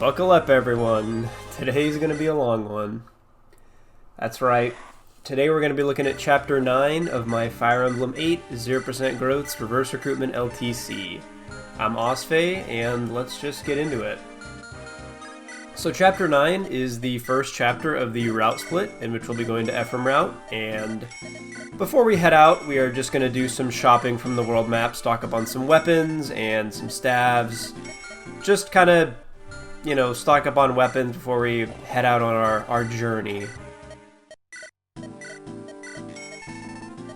Buckle up, everyone. Today's going to be a long one. That's right. Today we're going to be looking at Chapter 9 of my Fire Emblem 8 0% Growths Reverse Recruitment LTC. I'm Osfey, and let's just get into it. So Chapter 9 is the first chapter of the route split, in which we'll be going to Ephraim Route, and before we head out, we are just going to do some shopping from the world map, stock up on some weapons and some staves, just kind of, you know, stock up on weapons before we head out on our journey.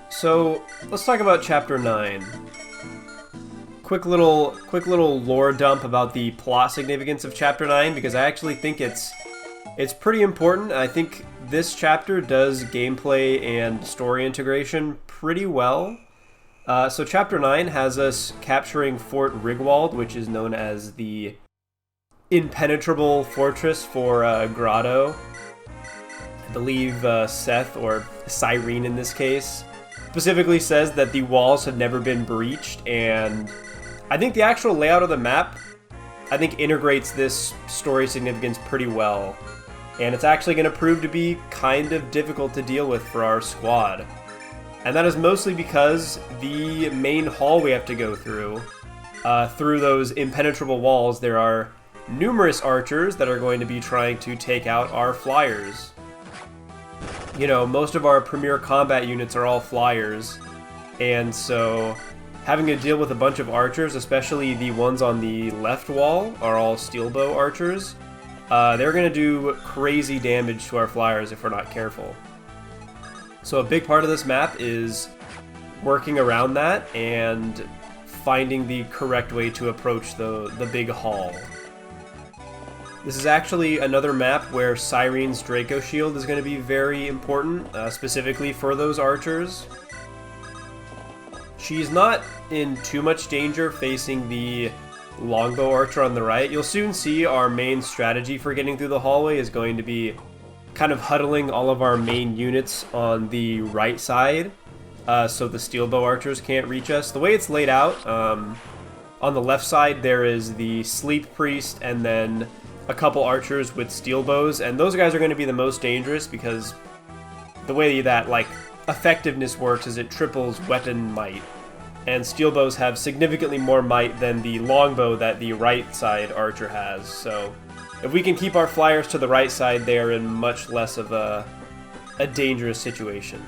So, let's talk about Chapter 9. Quick little lore dump about the plot significance of Chapter 9, because I actually think it's pretty important. I think this chapter does gameplay and story integration pretty well. So Chapter 9 has us capturing Fort Rigwald, which is known as the impenetrable fortress for Grotto. I believe Seth, or Syrene in this case, specifically says that the walls have never been breached, and I think the actual layout of the map, I think, integrates this story significance pretty well. And it's actually going to prove to be kind of difficult to deal with for our squad. And that is mostly because the main hall we have to go through those impenetrable walls, there are numerous archers that are going to be trying to take out our flyers. You know, most of our premier combat units are all flyers, and so having to deal with a bunch of archers, especially the ones on the left wall, are all steel bow archers. They're going to do crazy damage to our flyers if we're not careful. So a big part of this map is working around that and finding the correct way to approach the big hall. This is actually another map where Syrene's Dracoshield is going to be very important, specifically for those archers. She's not in too much danger facing the longbow archer on the right. You'll soon see our main strategy for getting through the hallway is going to be kind of huddling all of our main units on the right side, so the steel bow archers can't reach us. The way it's laid out, on the left side there is the sleep priest and then a couple archers with steel bows, and those guys are going to be the most dangerous because the way that effectiveness works is it triples weapon might. And steel bows have significantly more might than the longbow that the right side archer has. So if we can keep our flyers to the right side, they are in much less of a dangerous situation.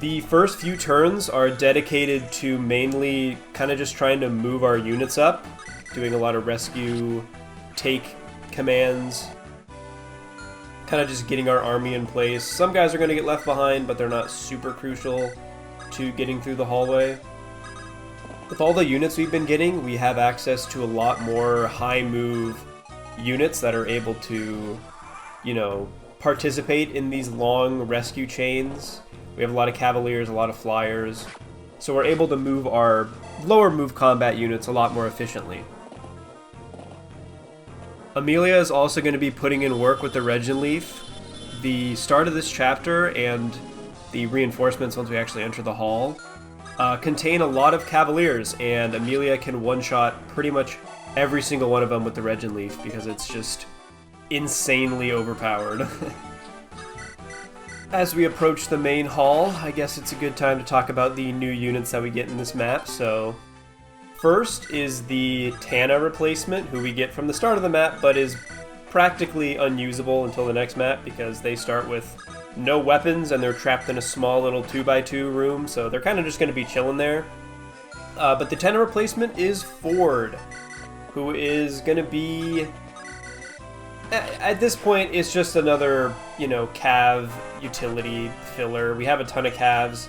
The first few turns are dedicated to mainly kind of just trying to move our units up, doing a lot of rescue, take commands, kind of just getting our army in place. Some guys are going to get left behind, but they're not super crucial to getting through the hallway. With all the units we've been getting, we have access to a lot more high move units that are able to, you know, participate in these long rescue chains. We have a lot of cavaliers, a lot of flyers, so we're able to move our lower move combat units a lot more efficiently. Amelia is also going to be putting in work with the Regent Leaf. The start of this chapter and the reinforcements once we actually enter the hall contain a lot of cavaliers, and Amelia can one-shot pretty much every single one of them with the Regent Leaf because it's just insanely overpowered. As we approach the main hall, I guess it's a good time to talk about the new units that we get in this map. So first is the Tana replacement, who we get from the start of the map but is practically unusable until the next map because they start with no weapons and they're trapped in a small little 2x2 room, so they're kind of just going to be chilling there. But the Tana replacement is Ford, who is going to be, at this point, it's just another, you know, cav utility filler. We have a ton of cavs.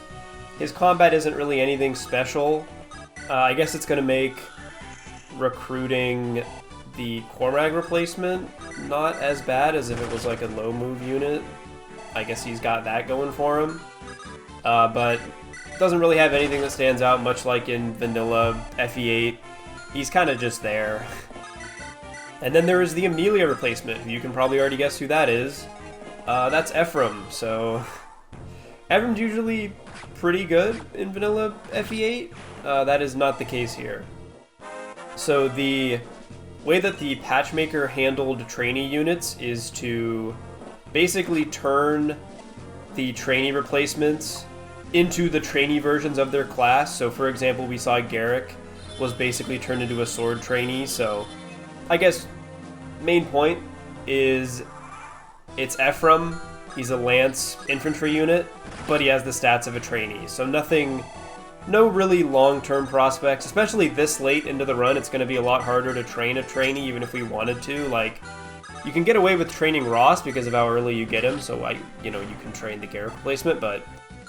His combat isn't really anything special. I guess it's going to make recruiting the Cormag replacement not as bad as if it was like a low move unit. I guess he's got that going for him. But doesn't really have anything that stands out, much like in vanilla FE8. He's kind of just there. And then there is the Amelia replacement. You can probably already guess who that is. That's Ephraim. So Ephraim's usually pretty good in vanilla FE8. That is not the case here. So the way that the Patchmaker handled trainee units is to basically turn the trainee replacements into the trainee versions of their class. So for example, we saw Garrick was basically turned into a sword trainee. So I guess main point is it's Ephraim. He's a lance infantry unit, but he has the stats of a trainee. So no really long-term prospects, especially this late into the run. It's going to be a lot harder to train a trainee even if we wanted to. Like, you can get away with training Ross because of how early you get him, so you can train the Garrick replacement, but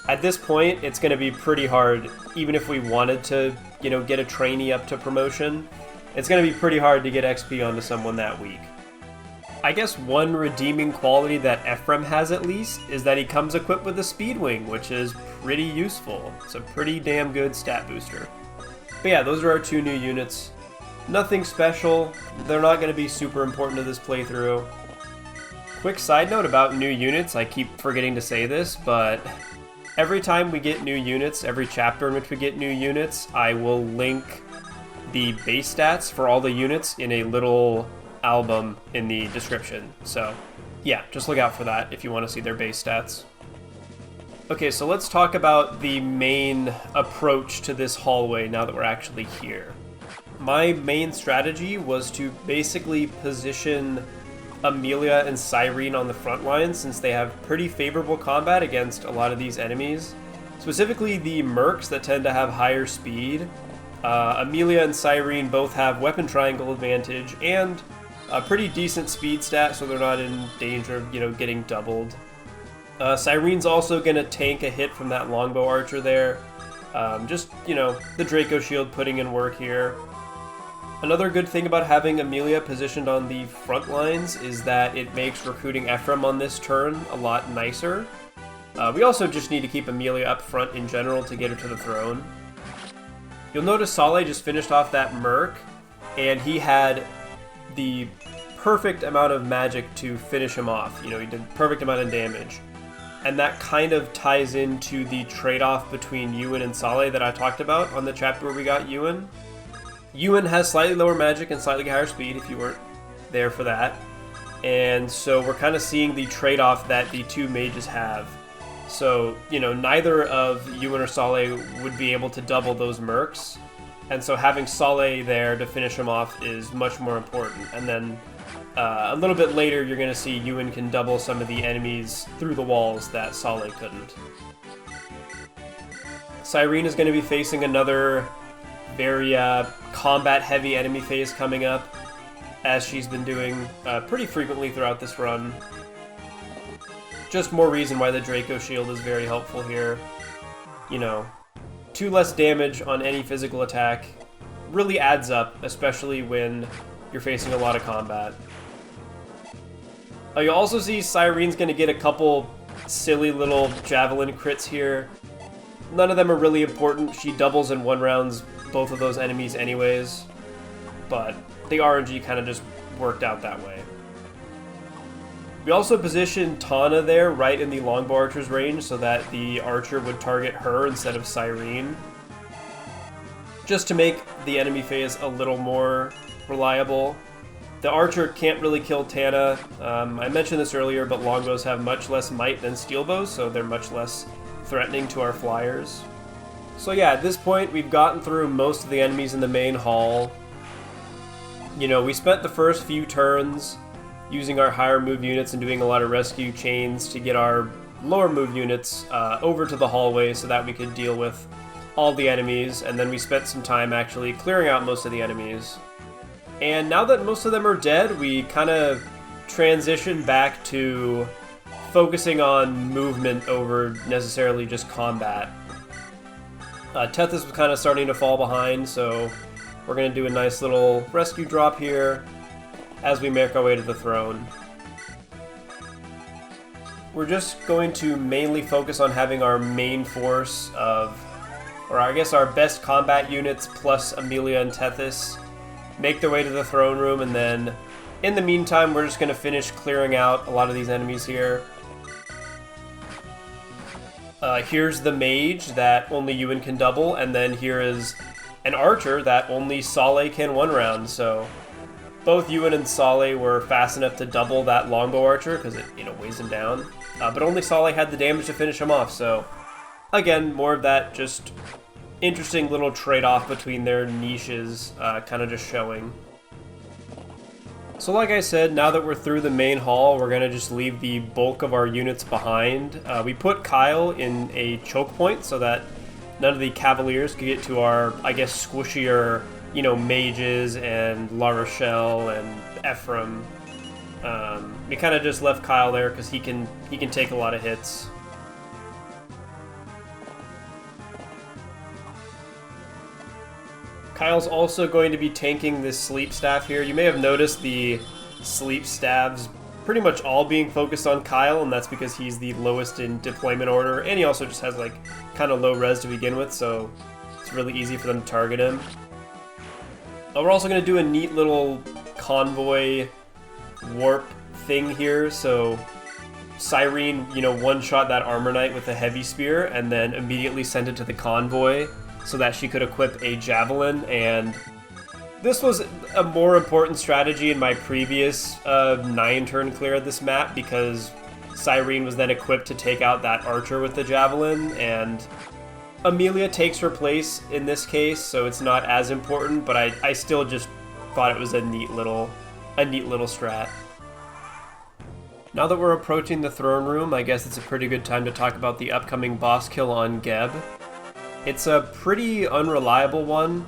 at this point, it's going to be pretty hard, even if we wanted to, get a trainee up to promotion. It's going to be pretty hard to get XP onto someone that weak. I guess one redeeming quality that Ephraim has, at least, is that he comes equipped with a Speed Wing, which is pretty useful. It's a pretty damn good stat booster. But yeah, those are our 2 new units. Nothing special. They're not going to be super important to this playthrough. Quick side note about new units, I keep forgetting to say this, but every time we get new units, every chapter in which we get new units, I will link the base stats for all the units in a little album in the description. So yeah, just look out for that if you want to see their base stats. Okay, so let's talk about the main approach to this hallway now that we're actually here. My main strategy was to basically position Amelia and Syrene on the front line, since they have pretty favorable combat against a lot of these enemies. Specifically the mercs that tend to have higher speed. Amelia and Syrene both have weapon triangle advantage and a pretty decent speed stat, so they're not in danger of, getting doubled. Syrene's also going to tank a hit from that longbow archer there. The Dracoshield putting in work here. Another good thing about having Amelia positioned on the front lines is that it makes recruiting Ephraim on this turn a lot nicer. We also just need to keep Amelia up front in general to get her to the throne. You'll notice Saleh just finished off that Merc, and he had the perfect amount of magic to finish him off. He did perfect amount of damage. And that kind of ties into the trade-off between Ewan and Saleh that I talked about on the chapter where we got Ewan. Ewan has slightly lower magic and slightly higher speed, if you weren't there for that. And so we're kind of seeing the trade-off that the 2 mages have. So, neither of Ewan or Saleh would be able to double those mercs. And so having Saleh there to finish him off is much more important. And then a little bit later, you're going to see Ewan can double some of the enemies through the walls that Saleh couldn't. Syrene is going to be facing another very combat-heavy enemy phase coming up, as she's been doing pretty frequently throughout this run. Just more reason why the Dracoshield is very helpful here. 2 less damage on any physical attack really adds up, especially when you're facing a lot of combat. You'll also see Syrene's going to get a couple silly little javelin crits here. None of them are really important. She doubles in 1 rounds both of those enemies anyways, but the RNG kind of just worked out that way. We also positioned Tana there right in the longbow archer's range so that the archer would target her instead of Syrene, just to make the enemy phase a little more reliable. The archer can't really kill Tana. I mentioned this earlier, but longbows have much less might than steel bows, so they're much less threatening to our flyers. So yeah, at this point, we've gotten through most of the enemies in the main hall. We spent the first few turns using our higher move units and doing a lot of rescue chains to get our lower move units over to the hallway so that we could deal with all the enemies, and then we spent some time actually clearing out most of the enemies. And now that most of them are dead, we kind of transition back to focusing on movement over necessarily just combat. Tethys was kind of starting to fall behind, so we're going to do a nice little rescue drop here as we make our way to the throne. We're just going to mainly focus on having our main force of, or I guess our best combat units plus Amelia and Tethys make their way to the throne room, and then in the meantime we're just going to finish clearing out a lot of these enemies here. Here's the mage that only Ewan can double, and then here is an archer that only Saleh can 1 round, so both Ewan and Solly were fast enough to double that longbow archer because it, weighs him down. But only Solly had the damage to finish him off, so again, more of that just interesting little trade-off between their niches, kind of just showing. So like I said, now that we're through the main hall, we're going to just leave the bulk of our units behind. We put Kyle in a choke point so that none of the Cavaliers could get to our, I guess, squishier, mages and La Rochelle and Ephraim. We kind of just left Kyle there because he can take a lot of hits. Kyle's also going to be tanking this sleep staff here. You may have noticed the sleep staffs pretty much all being focused on Kyle, and that's because he's the lowest in deployment order, and he also just has like kind of low res to begin with, so it's really easy for them to target him. We're also going to do a neat little convoy warp thing here, so Syrene, one-shot that armor knight with a heavy spear, and then immediately send it to the convoy, so that she could equip a javelin, and this was a more important strategy in my previous 9-turn clear of this map, because Syrene was then equipped to take out that archer with the javelin, and Amelia takes her place in this case, so it's not as important, but I still just thought it was a neat little strat. Now that we're approaching the throne room, I guess it's a pretty good time to talk about the upcoming boss kill on Gheb. It's a pretty unreliable one.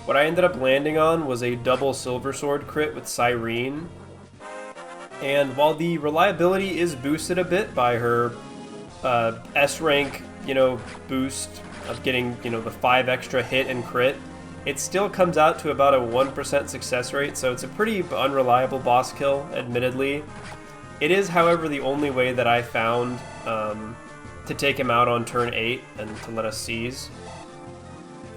What I ended up landing on was a double silver sword crit with Syrene. And while the reliability is boosted a bit by her S rank, boost of getting, the 5 extra hit and crit, it still comes out to about a 1% success rate, so it's a pretty unreliable boss kill, admittedly. It is, however, the only way that I found to take him out on turn 8 and to let us seize.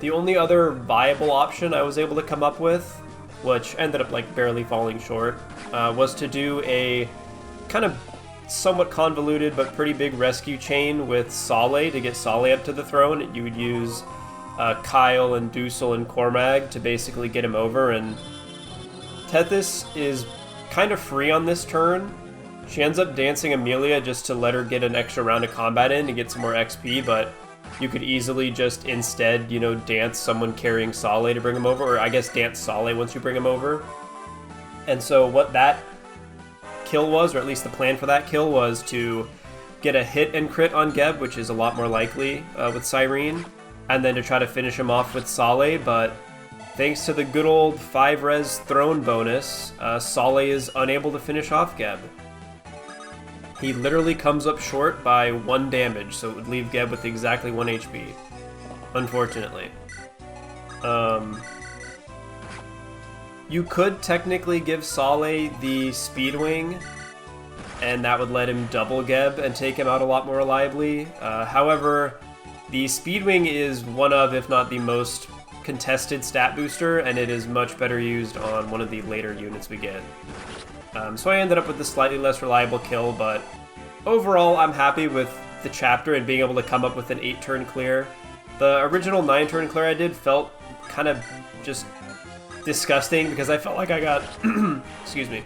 The only other viable option I was able to come up with, which ended up barely falling short, was to do a kind of somewhat convoluted but pretty big rescue chain with Solly to get Solly up to the throne. You would use Kyle and Dusel and Cormag to basically get him over, and Tethys is kind of free on this turn. She ends up dancing Amelia just to let her get an extra round of combat in to get some more XP, but you could easily just instead, dance someone carrying Solly to bring him over, or I guess dance Solly once you bring him over. And so what that kill was, or at least the plan for that kill, was to get a hit and crit on Gheb, which is a lot more likely with Syrene, and then to try to finish him off with Solly, but thanks to the good old 5 res throne bonus, Solly is unable to finish off Gheb. He literally comes up short by 1 damage, so it would leave Gheb with exactly 1 HP, unfortunately. You could technically give Solly the Speed Wing, and that would let him double Gheb and take him out a lot more reliably. However, the Speed Wing is one of, if not the most contested stat booster, and it is much better used on one of the later units we get. So I ended up with the slightly less reliable kill, but overall I'm happy with the chapter and being able to come up with an 8-turn clear. The original 9-turn clear I did felt kind of just disgusting because I felt like I got, excuse me,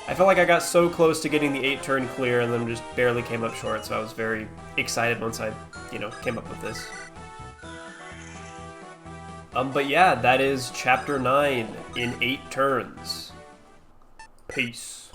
I felt like I got so close to getting the 8-turn clear and then just barely came up short, so I was very excited once I, came up with this. But yeah, that is Chapter 9 in 8 turns. Peace.